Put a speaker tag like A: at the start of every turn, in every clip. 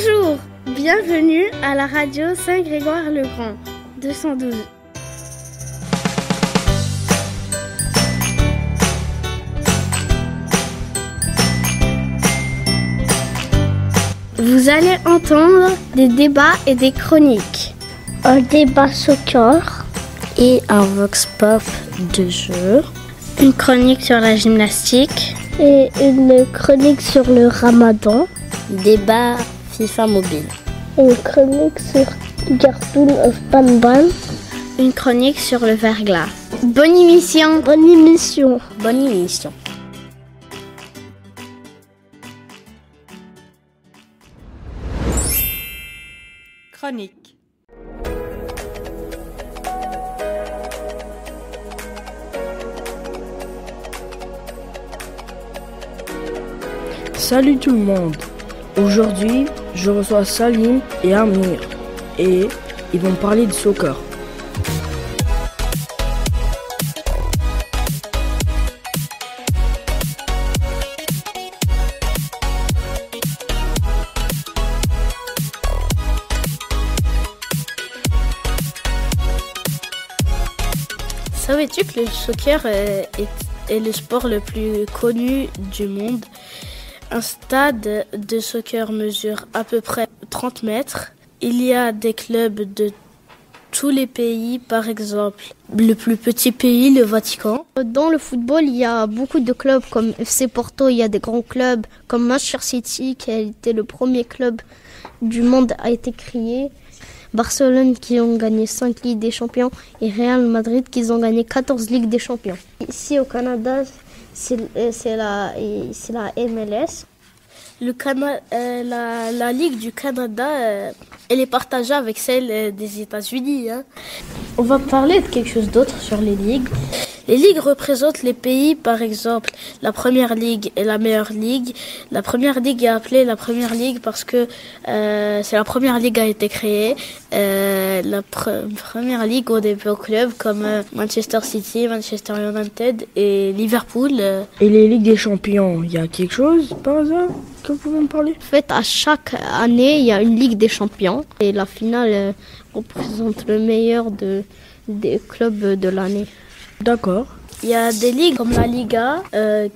A: Bonjour, bienvenue à la radio Saint-Grégoire-le-Grand, 212. Vous allez entendre des débats et des chroniques.
B: Un débat soccer
C: et un vox pop de jeu.
A: Une chronique sur la gymnastique.
B: Et une chronique sur le ramadan.
C: Débat FIFA mobile.
B: Une chronique sur Cartoon of Pan.
A: Une chronique sur le verglas. Bonne émission.
B: Bonne émission.
C: Bonne émission.
D: Chronique.
E: Salut tout le monde. Aujourd'hui, je reçois Salim et Amir et ils vont parler de soccer.
A: Savais-tu que le soccer est le sport le plus connu du monde? Un stade de soccer mesure à peu près 30 mètres. Il y a des clubs de tous les pays, par exemple le plus petit pays, le Vatican.
F: Dans le football, il y a beaucoup de clubs comme FC Porto, il y a des grands clubs comme Manchester City qui a été le premier club du monde a été créé. Barcelone qui ont gagné 5 Ligues des Champions et Real Madrid qui ont gagné 14 Ligues des Champions. Ici au Canada, c'est la MLS.
A: La Ligue du Canada, elle est partagée avec celle des États-Unis. On va parler de quelque chose d'autre sur les ligues. Les ligues représentent les pays, par exemple, la première ligue est la meilleure ligue. La première ligue est appelée la première ligue parce que c'est la première ligue a été créée. La première ligue au début au club comme Manchester City, Manchester United et Liverpool.
E: Et les Ligues des Champions, il y a quelque chose par hasard que vous pouvez me parler?
F: En fait, à chaque année, il y a une Ligue des Champions et la finale représente le meilleur des clubs de l'année.
E: D'accord.
A: Il y a des ligues comme la Liga,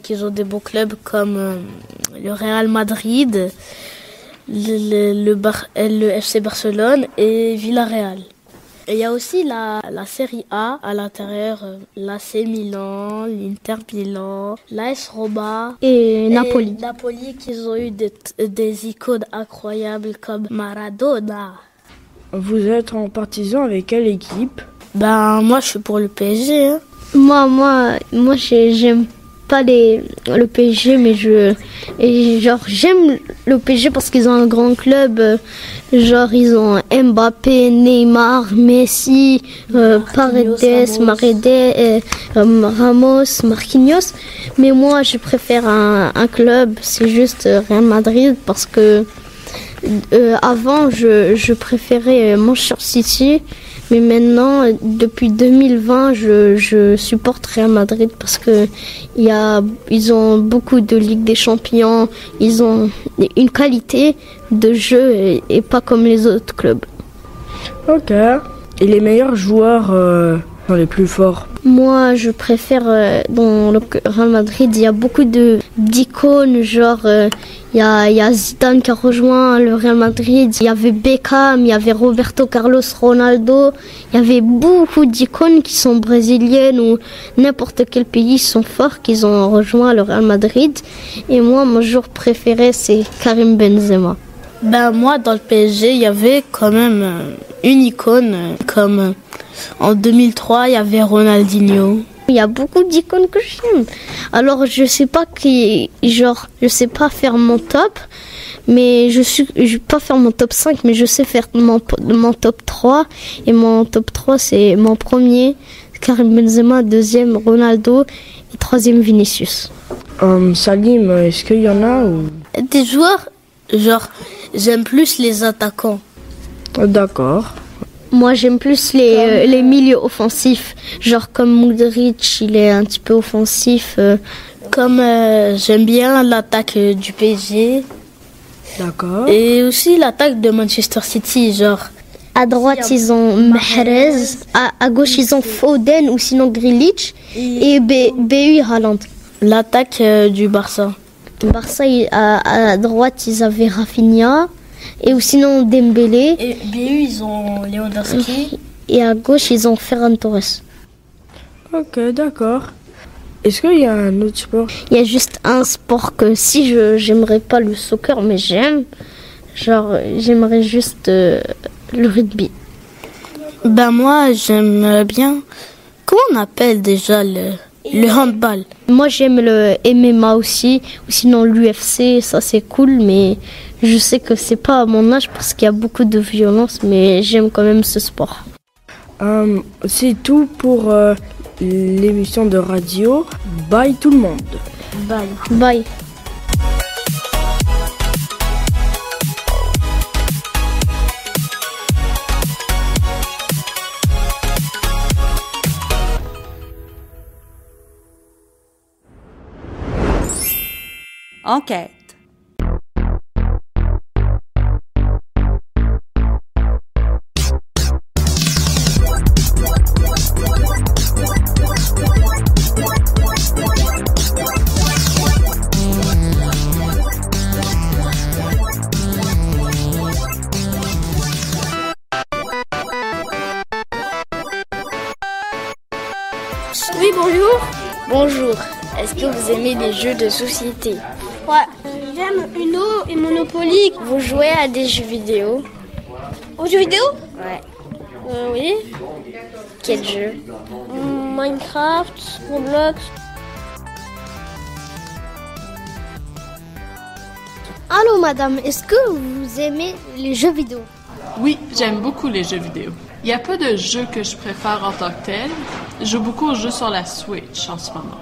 A: qui ont des bons clubs comme le Real Madrid, le FC Barcelone et Villarreal. Et il y a aussi la Serie A à l'intérieur, l'AC Milan, l'Inter Milan, l'AS Roma
F: et Napoli.
A: Napoli qui ont eu des icônes incroyables comme Maradona.
E: Vous êtes en partisan avec quelle équipe?
A: Moi je suis pour le PSG.
F: Moi, j'aime pas le PSG, mais j'aime le PSG parce qu'ils ont un grand club. Ils ont Mbappé, Neymar, Messi, Paredes, Ramos, Marquinhos. Mais moi, je préfère un club, c'est juste Real Madrid parce que avant, je préférais Manchester City. Mais maintenant, depuis 2020, je supporte Real Madrid parce que ils ont beaucoup de Ligue des Champions, ils ont une qualité de jeu et pas comme les autres clubs.
E: Ok. Et les meilleurs joueurs sont les plus forts?
F: Moi, je préfère dans le Real Madrid, il y a beaucoup d'icônes, il y a Zidane qui a rejoint le Real Madrid, il y avait Beckham, il y avait Roberto Carlos, Ronaldo, il y avait beaucoup d'icônes qui sont brésiliennes ou n'importe quel pays sont forts, qui ont rejoint le Real Madrid. Et moi, mon joueur préféré, c'est Karim Benzema.
A: Moi, dans le PSG, il y avait quand même une icône, comme en 2003, il y avait Ronaldinho.
F: Il y a beaucoup d'icônes que j'aime. Alors, je sais pas je sais pas faire mon top, mais je vais pas faire mon top 5, mais je sais faire mon top 3. Et mon top 3, c'est mon premier, Karim Benzema, deuxième, Ronaldo, et troisième, Vinicius.
E: Salim, est-ce qu'il y en a ou...
A: Des joueurs, j'aime plus les attaquants.
E: D'accord.
F: Moi, j'aime plus les milieux offensifs. Comme Modric, il est un petit peu offensif.
A: J'aime bien l'attaque du PSG.
E: D'accord.
A: Et aussi l'attaque de Manchester City, genre.
F: À droite, ils ont Mahrez. À gauche, ils ont Foden ou sinon Grealish. Et BU Haaland.
A: L'attaque du Barça.
F: Barça, à droite, ils avaient Rafinha. Et ou sinon Dembélé.
A: Et BU, ils ont Lewandowski.
F: Et à gauche, ils ont Ferran Torres.
E: Ok, d'accord. Est-ce qu'il y a un autre sport?
F: Il y a juste un sport que si j'aimerais pas le soccer, mais j'aime. Genre, j'aimerais juste le rugby.
A: Ben moi, j'aime bien. Comment on appelle déjà le handball?
F: Moi, j'aime le MMA aussi, ou sinon l'UFC, ça c'est cool, mais je sais que c'est pas à mon âge parce qu'il y a beaucoup de violence, mais j'aime quand même ce sport.
E: C'est tout pour l'émission de radio. Bye tout le monde.
A: Bye.
F: Bye.
D: Enquête.
A: Oui, bonjour. Bonjour. Est-ce que vous aimez les jeux de société?
B: Ouais, j'aime Uno et Monopoly.
A: Vous jouez à des jeux vidéo?
B: Aux jeux vidéo?
A: Ouais.
B: Oui.
A: Quel jeu?
B: Minecraft, Roblox.
F: Allô madame, est-ce que vous aimez les jeux vidéo?
G: Oui, j'aime beaucoup les jeux vidéo. Il n'y a pas de jeu que je préfère en tant que tel. Je joue beaucoup aux jeux sur la Switch en ce moment.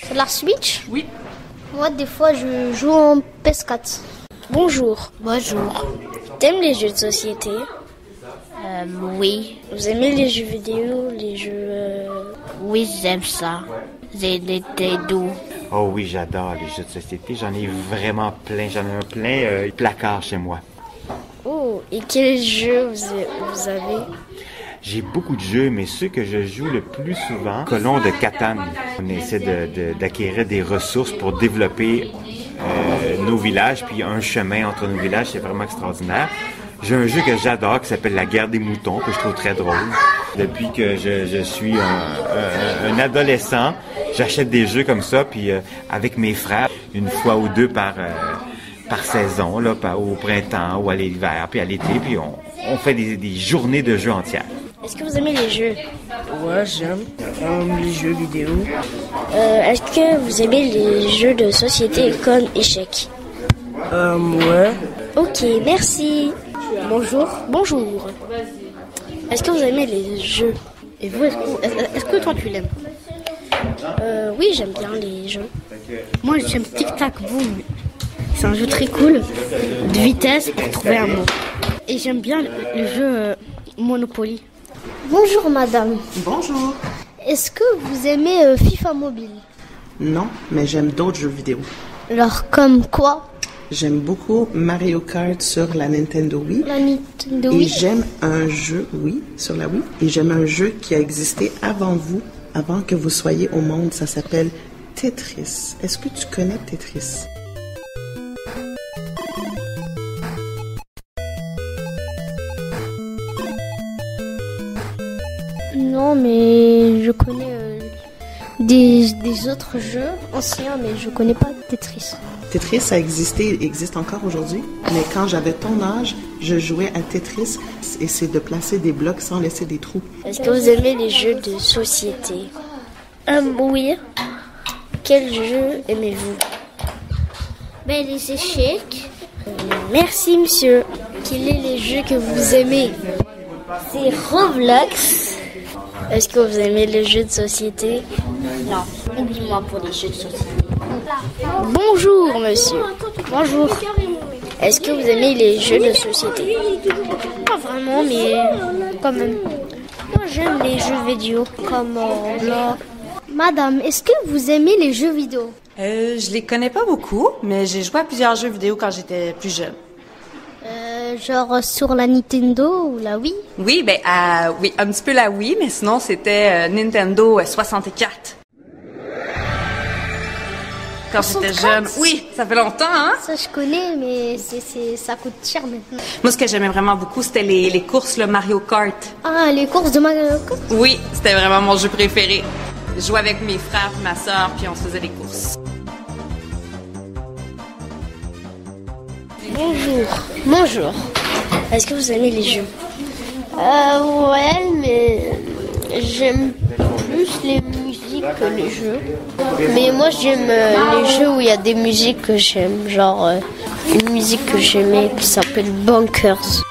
F: Sur la Switch?
G: Oui.
F: Moi, des fois, je joue en PS4.
A: Bonjour.
C: Bonjour.
A: T'aimes les jeux de société?
C: Oui.
A: Vous aimez les jeux vidéo, les jeux...
C: Oui, j'aime ça. J'ai été doux.
H: Oh oui, j'adore les jeux de société. J'en ai vraiment plein. J'en ai un plein placard chez moi.
A: Oh, et quel jeu vous avez?
H: J'ai beaucoup de jeux, mais ceux que je joue le plus souvent, Colon de Catane. On essaie d'acquérir des ressources pour développer nos villages, puis un chemin entre nos villages, c'est vraiment extraordinaire. J'ai un jeu que j'adore qui s'appelle La Guerre des moutons, que je trouve très drôle. Depuis que je suis un adolescent, j'achète des jeux comme ça, puis avec mes frères, une fois ou deux par saison, là, au printemps ou à l'hiver, puis à l'été, puis on fait des journées de jeux entières.
A: Est-ce que vous aimez les jeux?
E: Ouais, j'aime les jeux vidéo.
A: Est-ce que vous aimez les jeux de société comme échecs?
E: Ouais.
A: Ok, merci. Bonjour. Bonjour. Est-ce que vous aimez les jeux?
F: Et vous, est-ce que toi, tu l'aimes?
A: Oui, j'aime bien les jeux.
F: Moi, j'aime Tic Tac Boom. C'est un jeu très cool, de vitesse pour trouver un mot. Et j'aime bien le jeu Monopoly. Bonjour madame.
I: Bonjour.
F: Est-ce que vous aimez FIFA Mobile?
I: Non, mais j'aime d'autres jeux vidéo.
F: Alors comme quoi?
I: J'aime beaucoup Mario Kart sur la Nintendo Wii.
F: La Nintendo
I: Et
F: Wii.
I: j'aime un jeu, oui, sur la Wii. Et j'aime un jeu qui a existé avant vous, avant que vous soyez au monde. Ça s'appelle Tetris. Est-ce que tu connais Tetris?
F: Non, mais je connais des autres jeux anciens, mais je connais pas Tetris.
I: Tetris, ça existe encore aujourd'hui. Mais quand j'avais ton âge, je jouais à Tetris et c'est de placer des blocs sans laisser des trous.
A: Est-ce que vous aimez les jeux de société?
B: Oui.
A: Quel jeu aimez-vous?
B: Ben, les échecs.
A: Merci, monsieur.
B: Quels sont les jeux que vous aimez?
A: C'est Roblox. Est-ce que vous aimez les jeux de société?
C: Non, oublie-moi pour les jeux de société.
A: Bonjour, monsieur. Bonjour. Est-ce que vous aimez les jeux de société?
B: Pas vraiment, mais quand même. Moi, j'aime les jeux vidéo comme Roblox.
F: Madame, est-ce que vous aimez les jeux vidéo?
D: Je les connais pas beaucoup, mais j'ai joué à plusieurs jeux vidéo quand j'étais plus jeune.
F: Genre sur la Nintendo ou la Wii?
D: Oui, oui, un petit peu la Wii, mais sinon c'était Nintendo 64. Quand j'étais jeune. Oui, ça fait longtemps, hein?
F: Ça, je connais, mais ça coûte cher maintenant.
D: Moi, ce que j'aimais vraiment beaucoup, c'était les courses, le Mario Kart.
F: Ah, les courses de Mario Kart?
D: Oui, c'était vraiment mon jeu préféré. Je jouais avec mes frères et ma sœur, puis on se faisait des courses.
C: Bonjour. Est-ce que vous aimez les jeux?
F: Ouais, mais j'aime plus les musiques que les jeux. Mais moi, j'aime les jeux où il y a des musiques que j'aime. Genre, une musique que j'aimais qui s'appelle Bunkers.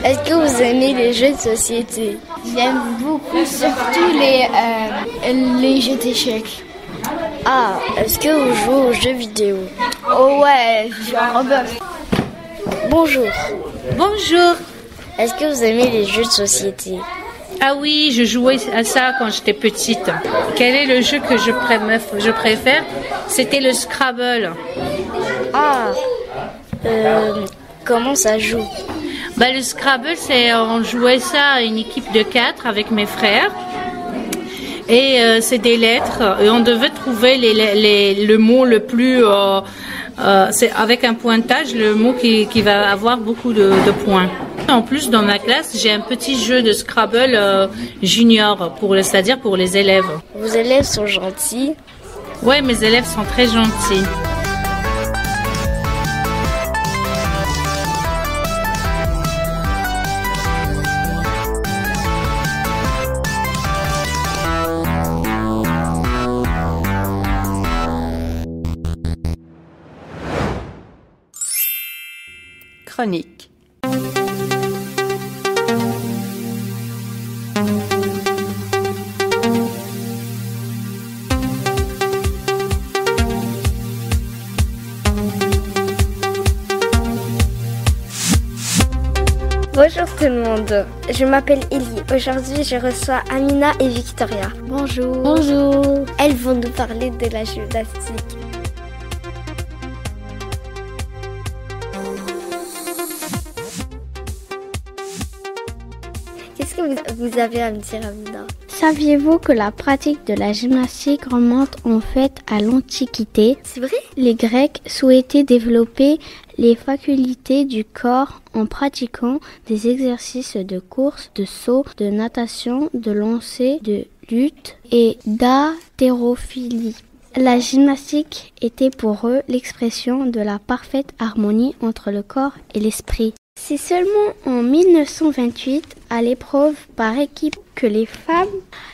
C: Est-ce que vous aimez les jeux de société?
F: J'aime beaucoup, surtout les jeux d'échecs.
C: Ah, est-ce que vous jouez aux jeux vidéo?
F: Oh ouais, je suis un rebelle.
C: Bonjour.
J: Bonjour.
C: Est-ce que vous aimez les jeux de société?
J: Ah oui, je jouais à ça quand j'étais petite. Quel est le jeu que je préfère? C'était le Scrabble.
C: Ah, comment ça joue?
J: Le Scrabble, on jouait ça à une équipe de 4 avec mes frères. Et c'est des lettres. Et on devait trouver le mot le plus... c'est avec un pointage, le mot qui va avoir beaucoup de points. En plus, dans ma classe, j'ai un petit jeu de Scrabble junior, c'est-à-dire pour les élèves.
C: Vos élèves sont gentils?
J: Oui, mes élèves sont très gentils.
D: Chronique.
C: Bonjour tout le monde, je m'appelle Ellie. Aujourd'hui, je reçois Amina et Victoria.
F: Bonjour.
C: Bonjour. Elles vont nous parler de la gymnastique. Qu'est-ce que vous avez à me dire, Amina?
F: Saviez-vous que la pratique de la gymnastique remonte en fait à l'Antiquité?
C: C'est vrai?
F: Les Grecs souhaitaient développer les facultés du corps en pratiquant des exercices de course, de saut, de natation, de lancer, de lutte et d'haltérophilie. La gymnastique était pour eux l'expression de la parfaite harmonie entre le corps et l'esprit. C'est seulement en 1928, à l'épreuve par équipe, que les femmes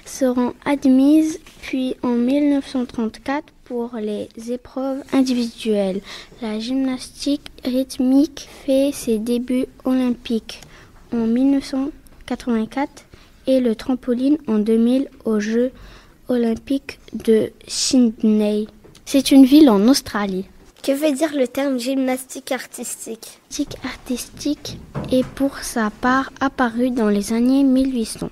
F: seront admises, puis en 1934 pour les épreuves individuelles. La gymnastique rythmique fait ses débuts olympiques en 1984 et le trampoline en 2000 aux Jeux olympiques de Sydney. C'est une ville en Australie.
C: Que veut dire le terme gymnastique artistique?
F: Gymnastique artistique est pour sa part apparu dans les années 1800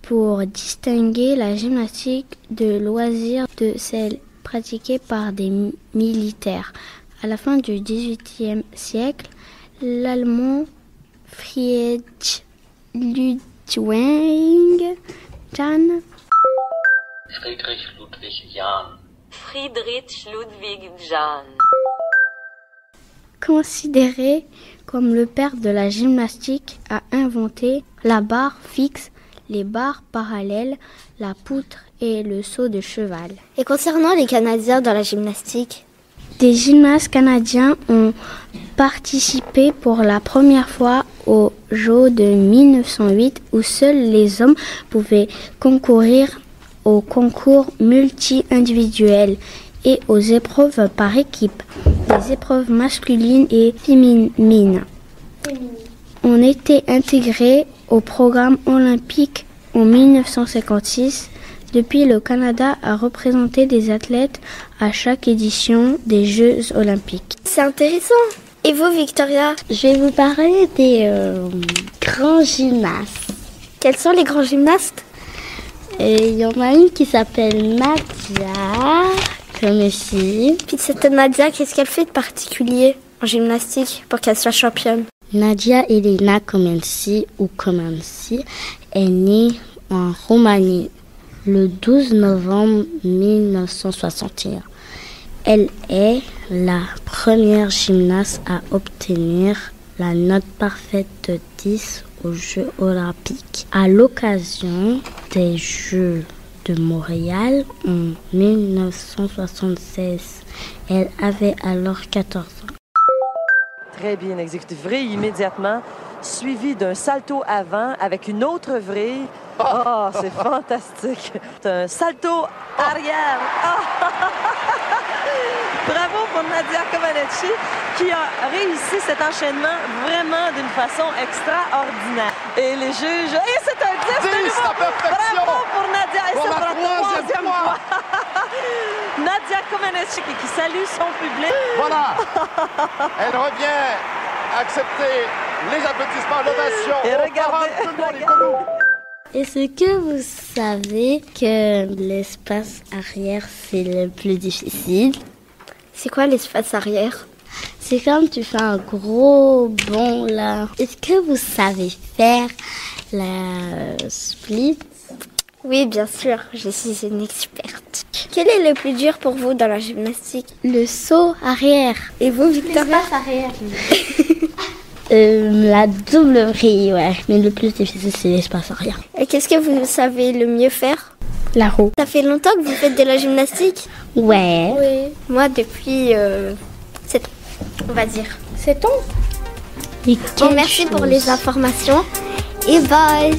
F: pour distinguer la gymnastique de loisir de celle pratiquée par des militaires. À la fin du XVIIIe siècle, l'allemand Friedrich Ludwig Jahn considéré comme le père de la gymnastique, a inventé la barre fixe, les barres parallèles, la poutre et le saut de cheval.
C: Et concernant les Canadiens dans la gymnastique?
F: Des gymnastes canadiens ont participé pour la première fois aux Jeux de 1908 où seuls les hommes pouvaient concourir aux concours multi-individuels et aux épreuves par équipe, des épreuves masculines et féminines. On était intégrés au programme olympique en 1956 de Depuis, le Canada a représenté des athlètes à chaque édition des Jeux olympiques.
C: C'est intéressant. Et vous, Victoria?
F: Je vais vous parler des grands gymnastes.
C: Quels sont les grands gymnastes?
F: Il y en a une qui s'appelle Nadia, comme ici.
C: Puis cette Nadia, qu'est-ce qu'elle fait de particulier en gymnastique pour qu'elle soit championne?
F: Nadia Elena Comenci ou Comenci est née en Roumanie le 12 novembre 1961. Elle est la première gymnaste à obtenir la note parfaite de 10 aux Jeux olympiques. À l'occasion des Jeux de Montréal en 1976, elle avait alors 14 ans.
K: Très bien exécuté. Vrille immédiatement, suivi d'un salto avant avec une autre vrille. Oh, c'est fantastique. C'est un salto arrière. Oh. Bravo pour Nadia Comaneci qui a réussi cet enchaînement vraiment d'une façon extraordinaire. Et les juges... Et c'est un 10 de nouveau. Bravo pour Nadia. Et c'est pour la troisième fois. Nadia Comaneci qui salue son public.
L: Voilà. Elle revient accepter les applaudissements, l'ovation.
K: Et regardez.
F: Est-ce que vous savez que l'espace arrière, c'est le plus difficile?
C: C'est quoi l'espace arrière?
F: C'est comme tu fais un gros bond là. Est-ce que vous savez faire la split?
C: Oui, bien sûr, je suis une experte. Quel est le plus dur pour vous dans la gymnastique?
F: Le saut arrière.
C: Et vous, Victoria?
B: L'espace arrière.
F: La double vrille, ouais. Mais le plus difficile, c'est l'espace arrière.
C: Et qu'est-ce que vous savez le mieux faire?
F: La roue.
C: Ça fait longtemps que vous faites de la gymnastique?
F: Ouais.
C: Oui. Moi, depuis 7 ans, on va dire.
B: 7 ans?
C: Bon, merci pour les informations et bye!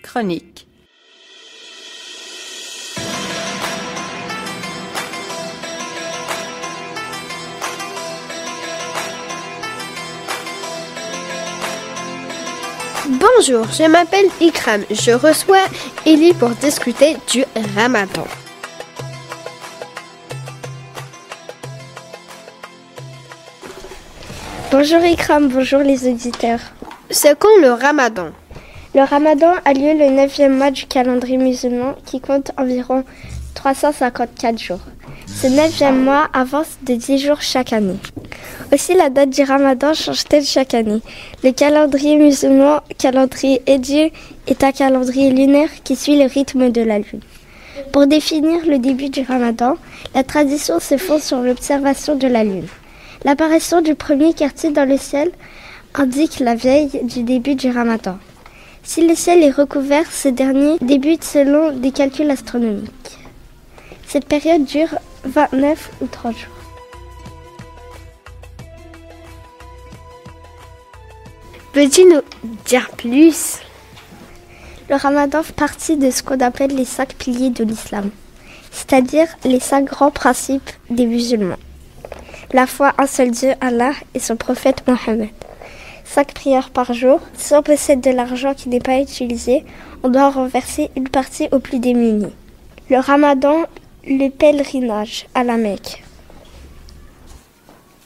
D: Chronique.
B: Bonjour, je m'appelle Ikram. Je reçois Ellie pour discuter du Ramadan.
C: Bonjour Ikram, bonjour les auditeurs.
B: C'est quand le Ramadan?
C: Le Ramadan a lieu le 9e mois du calendrier musulman qui compte environ 354 jours. Ce 9e mois avance de 10 jours chaque année. Aussi, la date du Ramadan change-t-elle chaque année. Le calendrier musulman, calendrier hédji, est un calendrier lunaire qui suit le rythme de la lune. Pour définir le début du Ramadan, la tradition se fonde sur l'observation de la lune. L'apparition du premier quartier dans le ciel indique la veille du début du Ramadan. Si le ciel est recouvert, ce dernier débute selon des calculs astronomiques. Cette période dure 29 ou 30 jours.
B: Peux-tu nous dire plus?
C: Le Ramadan fait partie de ce qu'on appelle les 5 piliers de l'islam, c'est-à-dire les 5 grands principes des musulmans. La foi un seul Dieu, Allah, et son prophète Mohammed. 5 prières par jour. Si on possède de l'argent qui n'est pas utilisé, on doit en renverser une partie aux plus démunis. Le Ramadan, le pèlerinage à la Mecque.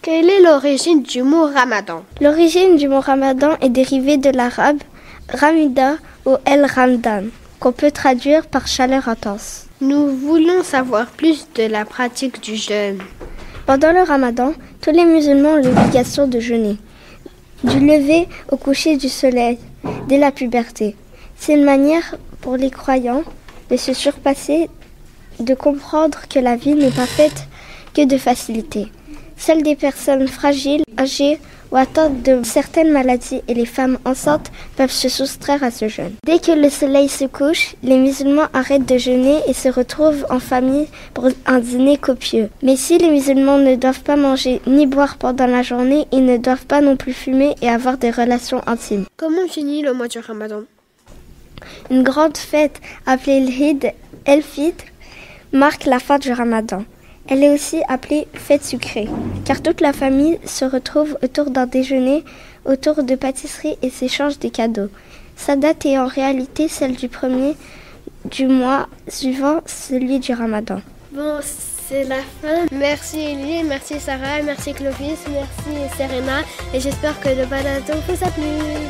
B: Quelle est l'origine du mot Ramadan?
C: L'origine du mot Ramadan est dérivée de l'arabe Ramida ou El Ramdan, qu'on peut traduire par chaleur intense.
B: Nous voulons savoir plus de la pratique du jeûne.
C: Pendant le Ramadan, tous les musulmans ont l'obligation de jeûner, du lever au coucher du soleil, dès la puberté. C'est une manière pour les croyants de se surpasser, de comprendre que la vie n'est pas faite que de facilité. Seules des personnes fragiles, âgées ou atteintes de certaines maladies et les femmes enceintes peuvent se soustraire à ce jeûne. Dès que le soleil se couche, les musulmans arrêtent de jeûner et se retrouvent en famille pour un dîner copieux. Mais si les musulmans ne doivent pas manger ni boire pendant la journée, ils ne doivent pas non plus fumer et avoir des relations intimes.
B: Comment finit le mois du Ramadan?
C: Une grande fête appelée l'Eid el-Fitr marque la fin du Ramadan. Elle est aussi appelée fête sucrée, car toute la famille se retrouve autour d'un déjeuner, autour de pâtisseries et s'échange des cadeaux. Sa date est en réalité celle du premier du mois suivant celui du Ramadan.
B: Bon, c'est la fin. Merci Élie, merci Sarah, merci Clovis, merci Serena et j'espère que le balado vous a plu.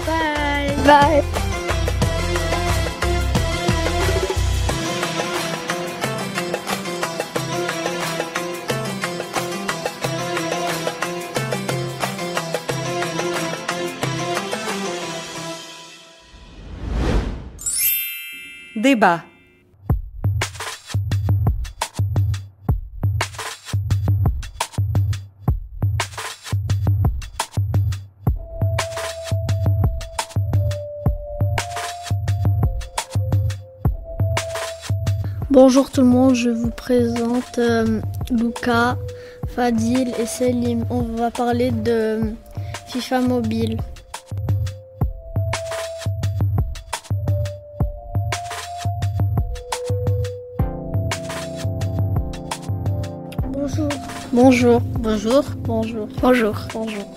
B: Bye.
C: Bye.
D: Débat.
F: Bonjour tout le monde, je vous présente Luca, Fadil et Selim. On va parler de FIFA Mobile.
A: Bonjour.
F: Bonjour.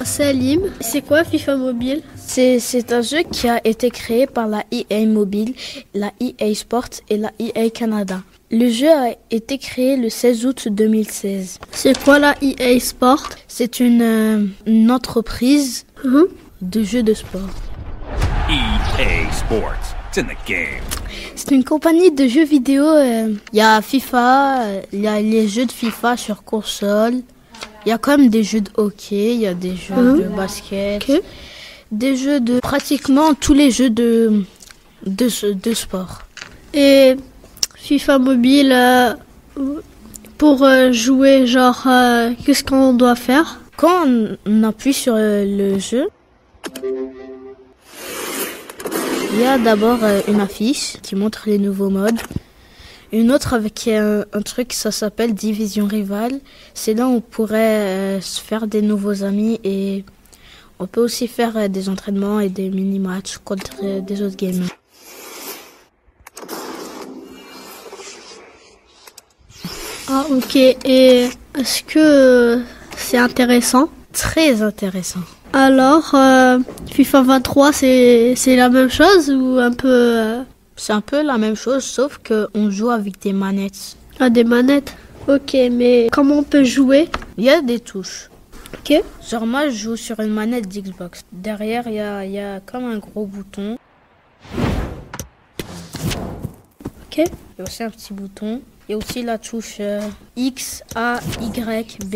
F: Selim, c'est quoi FIFA Mobile?
A: C'est un jeu qui a été créé par la EA Mobile, la EA Sport et la EA Canada. Le jeu a été créé le 16 août 2016.
F: C'est quoi la EA Sport?
A: C'est une entreprise de jeux de sport.
M: EA Sports, it's in the game.
A: C'est une compagnie de jeux vidéo. Il y a FIFA, il y a les jeux de FIFA sur console. Il y a quand même des jeux de hockey, il y a des jeux de basket, des jeux de pratiquement tous les jeux de sport.
F: Et FIFA Mobile, pour jouer, genre, qu'est-ce qu'on doit faire?
A: Quand on appuie sur le jeu, il y a d'abord une affiche qui montre les nouveaux modes. Une autre avec un truc, ça s'appelle Division Rivale. C'est là où on pourrait se faire des nouveaux amis et on peut aussi faire des entraînements et des mini-matchs contre des autres gamers.
F: Ah ok, et est-ce que c'est intéressant?
A: Très intéressant.
F: Alors, FIFA 23, c'est la même chose ou un peu...
A: C'est un peu la même chose, sauf qu'on joue avec des manettes.
F: Ah, des manettes? Ok, mais comment on peut jouer?
A: Il y a des touches.
F: Ok.
A: Genre moi, je joue sur une manette d'Xbox. Derrière, il y a comme un gros bouton.
F: Ok.
A: Il y a aussi un petit bouton. Il y a aussi la touche X, A, Y, B.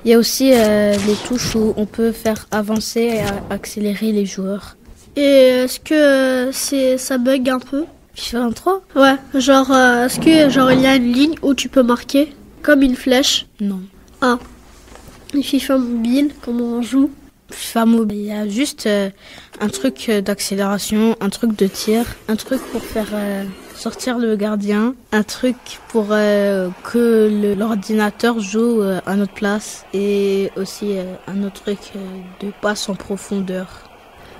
A: Il y a aussi les touches où on peut faire avancer et accélérer les joueurs.
F: Et est-ce que ça bug un peu?
A: FIFA 23?
F: Ouais, genre, est-ce que genre il y a une ligne où tu peux marquer comme une flèche?
A: Non.
F: Ah. Et FIFA Mobile, comment on joue?
A: FIFA Mobile, il y a juste un truc d'accélération, un truc de tir, un truc pour faire sortir le gardien, un truc pour que l'ordinateur joue à notre place et aussi un autre truc de passe en profondeur.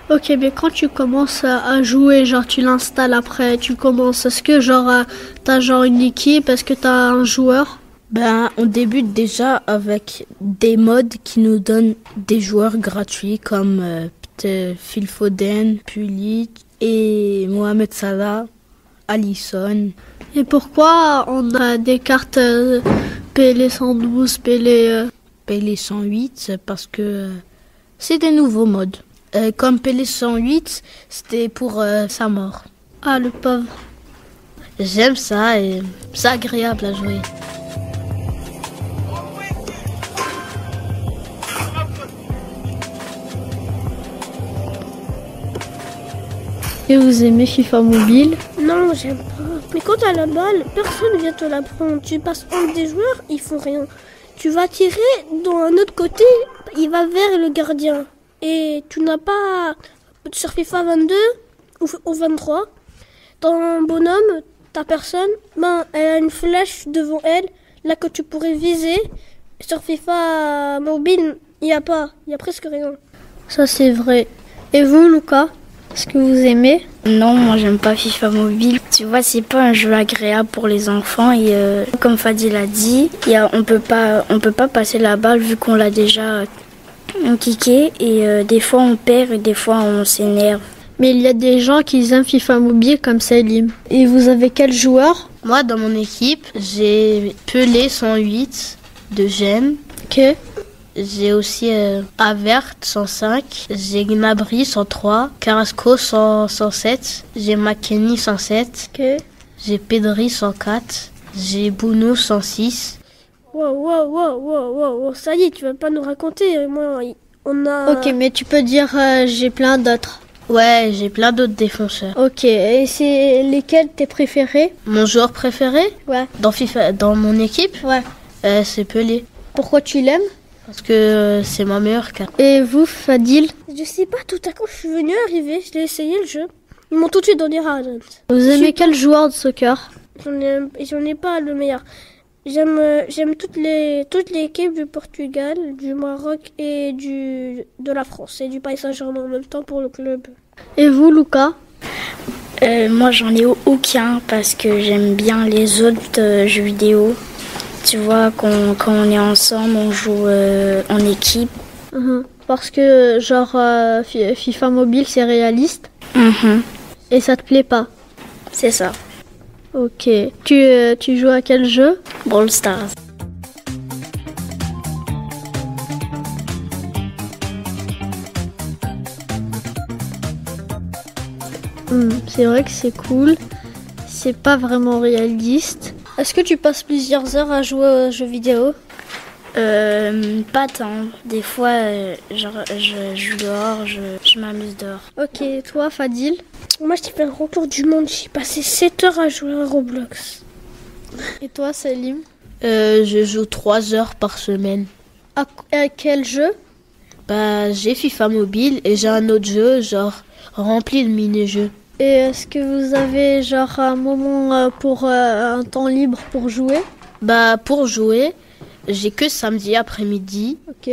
F: Ok, mais quand tu commences à jouer, genre tu l'installes après, tu commences, est-ce que genre t'as genre une équipe, est-ce que t'as un joueur?
A: Ben, on débute déjà avec des modes qui nous donnent des joueurs gratuits comme Phil Foden, Pulisic et Mohamed Salah, Alisson.
F: Et pourquoi on a des cartes Pelé 112, Pelé
A: 108? Parce que c'est des nouveaux modes. Comme Pelé 108, c'était pour sa mort.
F: Ah, le pauvre.
A: J'aime ça et c'est agréable à jouer.
F: Et vous aimez FIFA Mobile?
C: Non, j'aime pas. Mais quand t'as la balle, personne vient te la prendre. Tu passes entre des joueurs, ils font rien. Tu vas tirer dans un autre côté, il va vers le gardien. Et tu n'as pas... Sur FIFA 22 ou 23, ton bonhomme, ta personne, ben, elle a une flèche devant elle, là que tu pourrais viser. Sur FIFA Mobile, il n'y a pas. Il y a presque rien.
F: Ça, c'est vrai. Et vous, Lucas? Est-ce que vous aimez?
N: Non, moi j'aime pas FIFA Mobile. Tu vois, c'est pas un jeu agréable pour les enfants et comme Fadil a dit, on peut pas passer la balle vu qu'on l'a déjà kické et des fois on perd et des fois on s'énerve.
F: Mais il y a des gens qui aiment FIFA Mobile comme Salim. Et vous avez quel joueur?
A: Moi, dans mon équipe, j'ai Pelé 108 de Gem.
F: Ok.
A: J'ai aussi Avert 105, j'ai Gnabry 103, Carrasco 107, j'ai McKennie 107, j'ai Pedri 104, j'ai Bounou 106.
B: Wow, ça y est, tu vas pas nous raconter. Moi, on a...
F: Ok, mais tu peux dire j'ai plein d'autres.
A: Ouais, j'ai plein d'autres défenseurs.
F: Ok, et c'est lesquels tes préférés?
A: Mon joueur préféré?
F: Ouais.
A: Dans mon équipe?
F: Ouais.
A: C'est Pelé.
F: Pourquoi tu l'aimes?
A: Parce que c'est ma meilleure carte.
F: Et vous, Fadil?
B: Je sais pas, tout à coup, je suis venue arriver, je l'ai essayé le jeu. Ils m'ont tout de suite donné Haaland.
F: Vous aimez quel joueur de soccer?
B: J'en ai pas le meilleur. J'aime toutes les équipes du Portugal, du Maroc et de la France et du Paris Saint-Germain en même temps pour le club.
F: Et vous, Lucas?
N: Moi, j'en ai aucun parce que j'aime bien les autres jeux vidéo. Tu vois, quand on est ensemble, on joue en équipe.
F: Parce que, genre, FIFA Mobile, c'est réaliste. Et ça te plaît pas?
N: C'est ça.
F: Ok. Tu joues à quel jeu?
N: Brawl Stars.
F: C'est vrai que c'est cool. C'est pas vraiment réaliste. Est-ce que tu passes plusieurs heures à jouer aux jeux vidéo?
N: Pas tant. Des fois, je joue dehors, je m'amuse dehors.
F: Ok, toi, Fadil?
B: Moi, je t'ai fait un record du monde. J'ai passé 7 heures à jouer à Roblox.
F: Et toi, Salim?
A: Je joue 3 heures par semaine.
F: À quel jeu?
A: Bah, j'ai FIFA Mobile et j'ai un autre jeu, genre, rempli de mini-jeux.
F: Et est-ce que vous avez, genre, un moment pour un temps libre pour jouer?
A: Bah, pour jouer, j'ai que samedi après-midi.
F: Ok.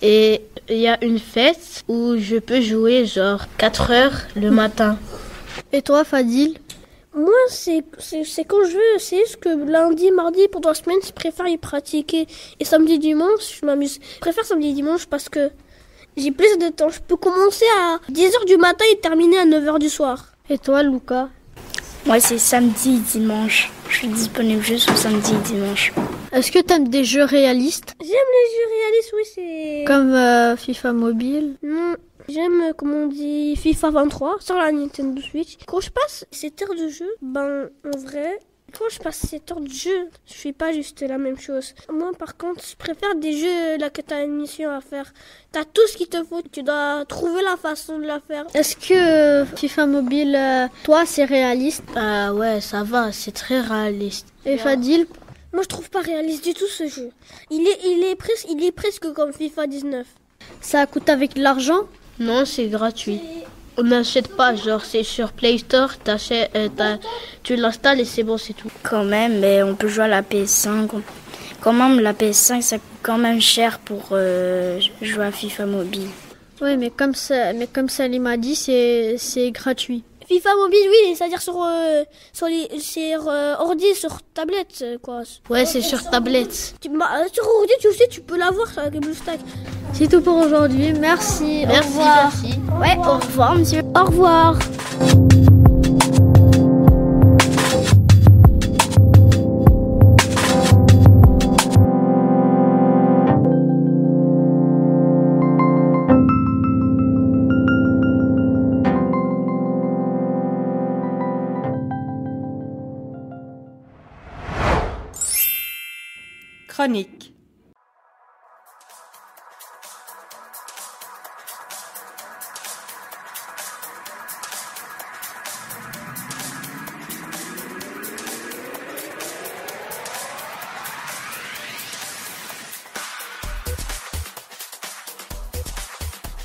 A: Et il y a une fête où je peux jouer, genre, 4 heures le matin.
F: Et toi, Fadil?
B: Moi, c'est quand je veux. C'est juste que lundi, mardi, pendant la semaine, je préfère y pratiquer. Et samedi, dimanche, je m'amuse. Je préfère samedi, dimanche parce que j'ai plus de temps. Je peux commencer à 10h du matin et terminer à 9h du soir.
F: Et toi, Lucas?
N: Moi, c'est samedi et dimanche. Je suis disponible juste au samedi et dimanche.
F: Est-ce que t'aimes des jeux réalistes?
B: J'aime les jeux réalistes, oui, c'est...
F: Comme FIFA Mobile?
B: Non, j'aime, comme on dit, FIFA 23 sur la Nintendo Switch. Quand je passe 7 heures de jeu, en vrai, quand je passe 7 heures de jeu, je fais pas juste la même chose. Moi, par contre, je préfère des jeux là que t'as une mission à faire. T'as tout ce qu'il te faut, tu dois trouver la façon de la faire.
F: Est-ce que FIFA Mobile, toi, c'est réaliste?
A: Ah ouais, ça va, c'est très réaliste.
F: Et Fadil?
B: Moi, je trouve pas réaliste du tout ce jeu. Il est presque comme FIFA 19.
F: Ça coûte avec de l'argent?
A: Non, c'est gratuit. On n'achète pas, genre c'est sur Play Store, tu l'installes et c'est bon, c'est tout.
N: Quand même, mais on peut jouer à la PS5. Quand même, la PS5, ça coûte quand même cher pour jouer à FIFA Mobile.
F: Oui, mais comme Salim m'a dit, c'est gratuit.
B: FIFA Mobile, oui, c'est-à-dire sur ordi, sur tablette, quoi.
A: Ouais, c'est sur tablette.
B: Sur ordi, tu sais, tu peux l'avoir avec BlueStack.
F: C'est tout pour aujourd'hui. Merci.
A: Merci,
F: au revoir.
A: merci.
N: Ouais, au revoir, monsieur.
B: Au revoir.
D: Chronique.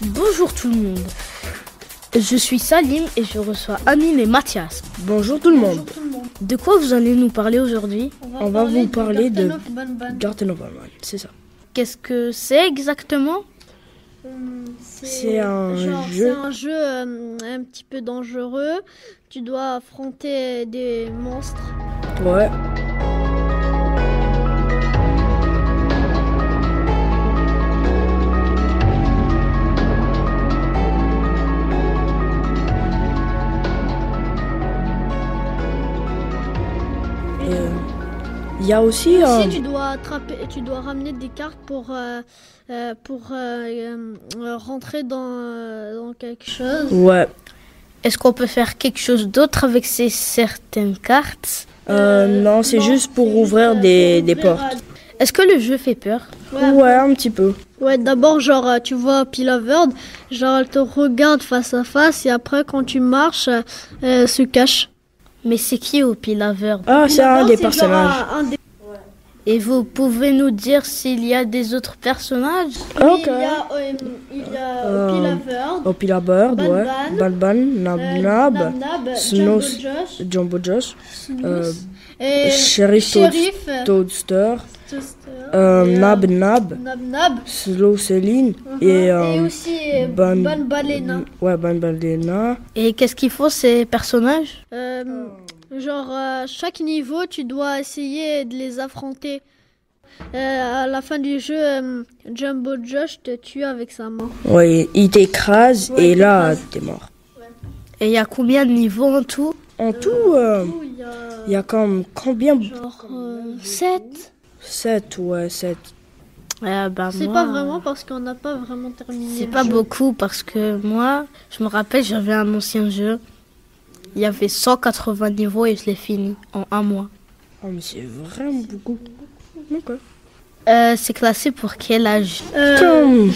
E: Bonjour tout le monde. Je suis Salim et je reçois Amine et Mathias. Bonjour tout le monde. De quoi vous allez nous parler aujourd'hui? On va vous parler de Garten of Banban, c'est ça.
F: Qu'est-ce que c'est exactement?
B: C'est un jeu un petit peu dangereux. Tu dois affronter des monstres.
E: Ouais. Il y a aussi
B: tu dois ramener des cartes pour rentrer dans quelque chose.
E: Ouais.
A: Est-ce qu'on peut faire quelque chose d'autre avec ces certaines cartes?
E: Non, c'est juste pour ouvrir des portes.
A: Est-ce que le jeu fait peur?
E: Ouais, un petit peu.
B: Ouais, d'abord, tu vois Pilaverd, elle te regarde face à face et après, quand tu marches, elle se cache.
A: Mais c'est qui au Pilaverd?
E: Ah, c'est un des personnages.
A: Et vous pouvez nous dire s'il y a des autres personnages?
B: Ok. Il y a
E: Pilaverd, ouais. Ban, Nab, Snow, Jumbo Josh, Sheriff Toadster, Nab, Slow Céline et
B: aussi Ban Balena.
E: Ouais, Ban Balena.
A: Et qu'est-ce qu'ils font ces personnages?
B: Chaque niveau, tu dois essayer de les affronter. À la fin du jeu, Jumbo Josh te tue avec sa main.
E: Ouais, il t'écrase et là, t'es mort.
A: Et il y a combien de niveaux en tout?
E: En tout, il y a comme combien?
B: 7.
E: 7, ouais, 7.
B: C'est pas vraiment parce qu'on n'a pas vraiment terminé.
A: C'est pas beaucoup parce que moi, je me rappelle, j'avais un ancien jeu. Il y avait 180 niveaux et je l'ai fini en un mois.
E: Oh, mais c'est vraiment beaucoup. Okay.
A: C'est classé pour quel âge?
B: Comme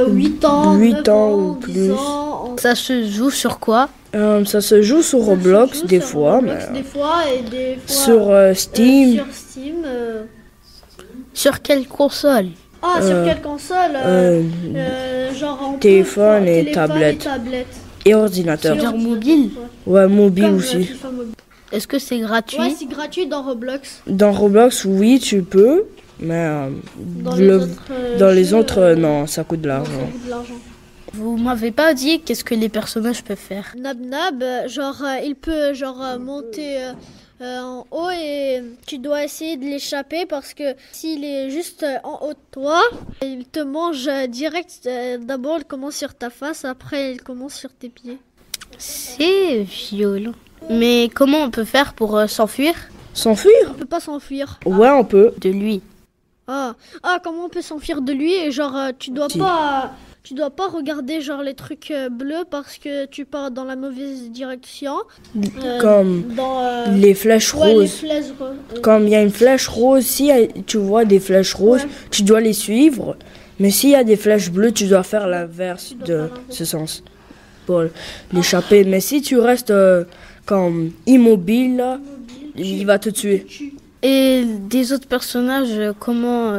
B: 8 ans,
E: 8 ans ou plus.
B: 10 ans.
A: Ça se joue sur quoi?
E: Ça se joue sur Roblox des fois.
B: Des fois et des fois
E: sur Steam.
B: Sur Steam.
A: Sur quelle console?
B: Sur quelle console?
E: Téléphone et tablette. Et ordinateur.
A: Sur mobile?
E: Ouais, mobile aussi.
A: Est-ce que c'est gratuit?
B: Ouais, c'est gratuit dans Roblox.
E: Dans Roblox, oui, tu peux. Mais dans les autres, non, ça coûte de l'argent.
A: Vous m'avez pas dit qu'est-ce que les personnages peuvent faire?
B: Nab, il peut monter en haut et tu dois essayer de l'échapper parce que s'il est juste en haut de toi, il te mange direct. D'abord, il commence sur ta face, après, il commence sur tes pieds.
A: C'est violent. Mais comment on peut faire pour s'enfuir?
E: S'enfuir?
B: On peut pas s'enfuir.
E: Ouais, on peut.
A: De lui.
B: Comment on peut s'enfuir de lui? Et tu dois pas regarder les trucs bleus parce que tu pars dans la mauvaise direction.
E: Comme les flèches roses. Comme il y a une flèche rose, si tu vois des flèches roses, tu dois les suivre. Mais s'il y a des flèches bleues, tu dois faire l'inverse de ce sens pour l'échapper. Mais si tu restes comme immobile, là, il va te tuer.
A: Et des autres personnages, comment...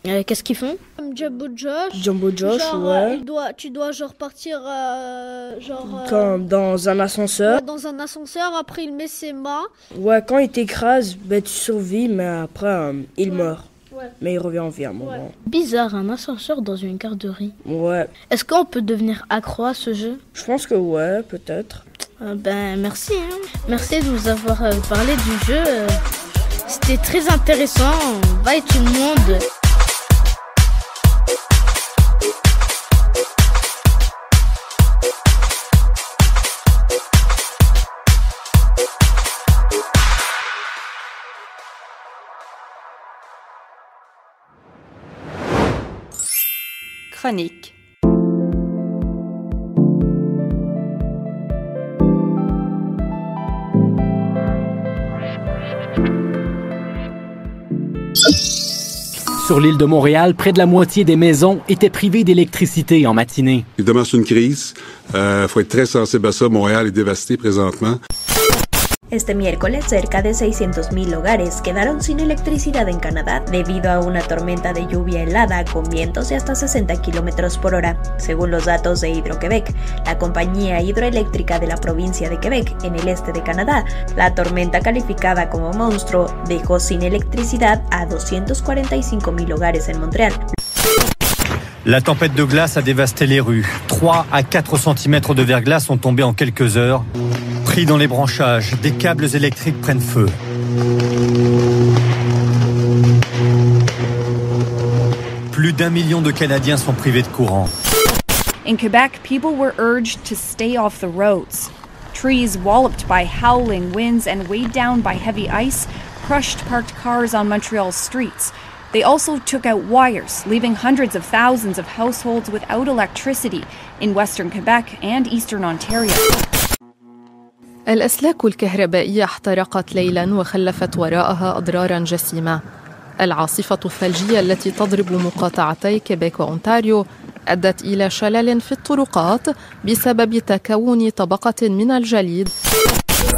A: qu'est-ce qu'ils font?
B: Jumbo
E: Josh, ouais.
B: Tu dois partir
E: comme dans un ascenseur.
B: Ouais, dans un ascenseur, après il met ses mains.
E: Ouais, quand il t'écrase, tu survis, mais après il meurt.
B: Ouais.
E: Mais il revient en vie à un moment.
A: Bizarre, un ascenseur dans une garderie.
E: Ouais.
A: Est-ce qu'on peut devenir accro à ce jeu?
E: Je pense que ouais, peut-être.
A: Merci. Merci de nous avoir parlé du jeu. C'était très intéressant. Bye tout le monde.
D: Chronique.
O: Sur l'île de Montréal, près de la moitié des maisons étaient privées d'électricité en matinée.
P: Évidemment, c'est une crise. Faut être très sensible à ça. Montréal est dévasté présentement.
Q: Este miércoles, cerca de 600,000 hogares quedaron sin electricidad en Canadá debido a una tormenta de lluvia helada con vientos de hasta 60 km por hora, según los datos de Hydro-Québec, la compañía hidroeléctrica de la provincia de Quebec, en el este de Canadá. La tormenta, calificada como monstruo, dejó sin electricidad a 245,000 hogares en Montreal.
R: La tempête de glace a dévasté les rues. 3 à 4 cm de verglas sont tombés en quelques heures. Pris dans les branchages, des câbles électriques prennent feu. Plus d'1 million de Canadiens sont privés de courant.
S: In Quebec, people were urged to stay off the roads. Trees walloped by howling winds and weighed down by heavy ice crushed parked cars on Montreal's streets. They also took out wires, leaving hundreds of thousands of households without electricity in Western Quebec and Eastern Ontario.
T: الأسلاك الكهربائية احترقت ليلاً وخلفت وراءها أضراراً جسيمة. العاصفة الثلجية التي تضرب مقاطعتي كيبيك وأونتاريو أدت إلى شلل في الطرقات بسبب تكون طبقة من الجليد.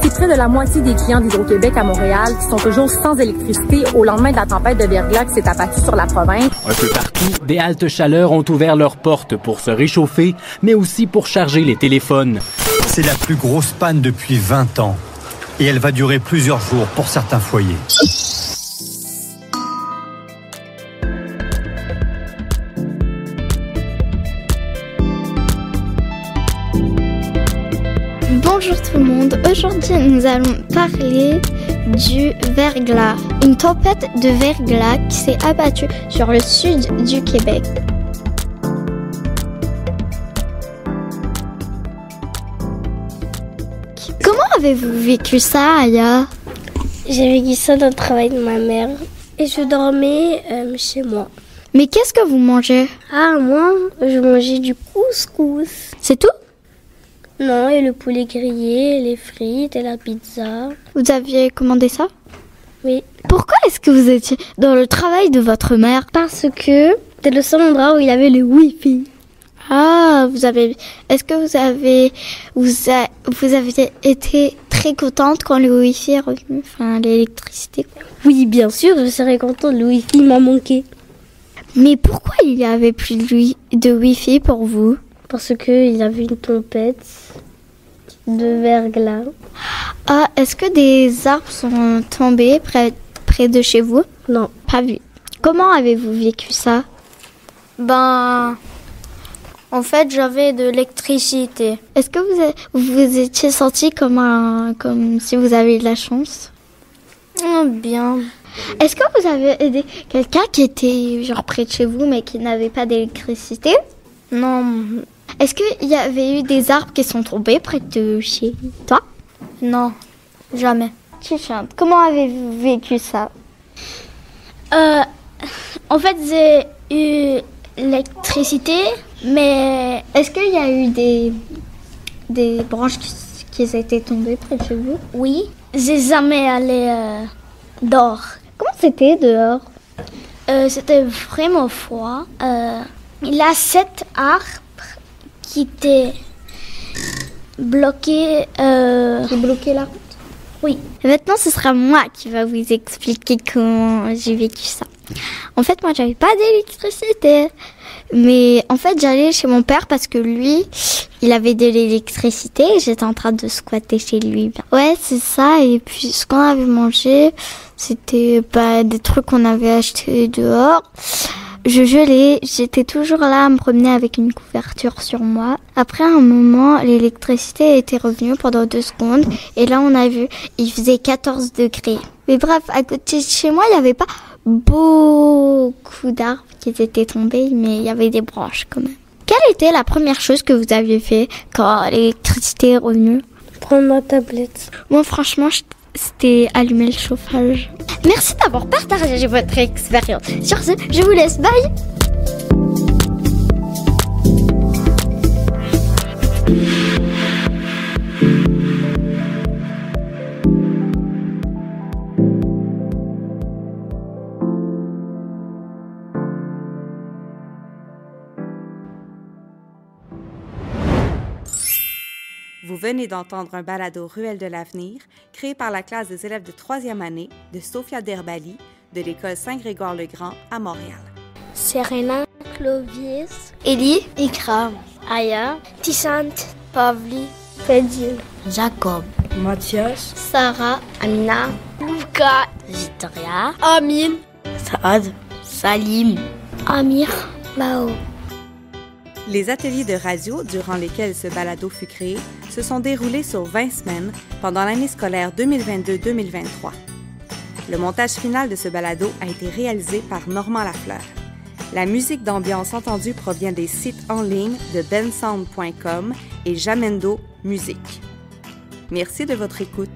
U: C'est près de la moitié des clients d'Hydro-Québec à Montréal qui sont toujours sans électricité au lendemain de la tempête de verglas qui s'est abattue sur la province.
O: Un peu partout, des haltes chaleur ont ouvert leurs portes pour se réchauffer, mais aussi pour charger les téléphones.
R: C'est la plus grosse panne depuis 20 ans. Et elle va durer plusieurs jours pour certains foyers.
C: Bonjour tout le monde, aujourd'hui nous allons parler du verglas, une tempête de verglas qui s'est abattue sur le sud du Québec. Comment avez-vous vécu ça, Aya?
B: J'ai vécu ça dans le travail de ma mère et je dormais chez moi.
C: Mais qu'est-ce que vous mangez?
B: Ah, moi, je mangeais du couscous.
C: C'est tout?
B: Non, et le poulet grillé, les frites et la pizza.
C: Vous aviez commandé ça?
B: Oui.
C: Pourquoi est-ce que vous étiez dans le travail de votre mère?
B: Parce que c'était le seul endroit où il y avait le Wi-Fi.
C: Ah, est-ce que vous avez été très contente quand le Wi-Fi est revenu, enfin l'électricité?
B: Oui, bien sûr, je serais contente, le Wi-Fi m'a manqué.
C: Mais pourquoi il n'y avait plus de Wi-Fi pour vous?
B: Parce qu'il y avait une tempête de verglas.
C: Ah, est-ce que des arbres sont tombés près de chez vous?
B: Non.
C: Pas vu. Comment avez-vous vécu ça?
F: En fait, j'avais de l'électricité.
C: Est-ce que vous étiez senti comme si vous avez de la chance?
F: Bien.
C: Est-ce que vous avez aidé quelqu'un qui était près de chez vous mais qui n'avait pas d'électricité?
F: Non.
C: Est-ce qu'il y avait eu des arbres qui sont tombés près de chez toi?
F: Non, jamais.
C: Tu chantes. Comment avez-vous vécu ça?
B: En fait, j'ai eu l'électricité, mais
C: est-ce qu'il y a eu des branches qui étaient tombées près de chez vous?
B: Oui. J'ai jamais allé dehors.
C: Comment c'était dehors?
B: C'était vraiment froid. Il y a 7 arbres qui étaient bloqués.
C: Qui bloquaient la route?
B: Oui.
C: Et maintenant, ce sera moi qui va vous expliquer comment j'ai vécu ça. En fait, moi, j'avais pas d'électricité. Mais en fait, j'allais chez mon père parce que lui, il avait de l'électricité et j'étais en train de squatter chez lui. Ouais, c'est ça. Et puis, ce qu'on avait mangé, c'était des trucs qu'on avait achetés dehors. Je gelais, j'étais toujours là à me promener avec une couverture sur moi. Après un moment, l'électricité était revenue pendant 2 secondes. Et là, on a vu, il faisait 14 degrés. Mais bref, à côté de chez moi, il n'y avait pas beaucoup d'arbres qui étaient tombés, mais il y avait des branches quand même. Quelle était la première chose que vous aviez fait quand l'électricité est revenue?
B: Prendre ma tablette.
C: Moi, franchement, c'était allumer le chauffage. Merci d'avoir partagé votre expérience. Sur ce, je vous laisse. Bye!
V: Vous venez d'entendre un balado Ruelle de l'avenir, créé par la classe des élèves de 3e année de Sophia Derbali de l'école Saint-Grégoire-le-Grand à Montréal.
B: Serena, Clovis,
F: Élie, Ikram,
B: Aya,
F: Tissante, Pavli,
B: Fedil,
F: Jacob,
E: Mathias,
F: Sarah, Amina,
B: Luca,
F: Victoria,
B: Amine,
F: Saad, Salim,
B: Amir, Mao,
V: Les ateliers de radio durant lesquels ce balado fut créé se sont déroulés sur 20 semaines pendant l'année scolaire 2022-2023. Le montage final de ce balado a été réalisé par Normand Lafleur. La musique d'ambiance entendue provient des sites en ligne de bensound.com et Jamendo Musique. Merci de votre écoute.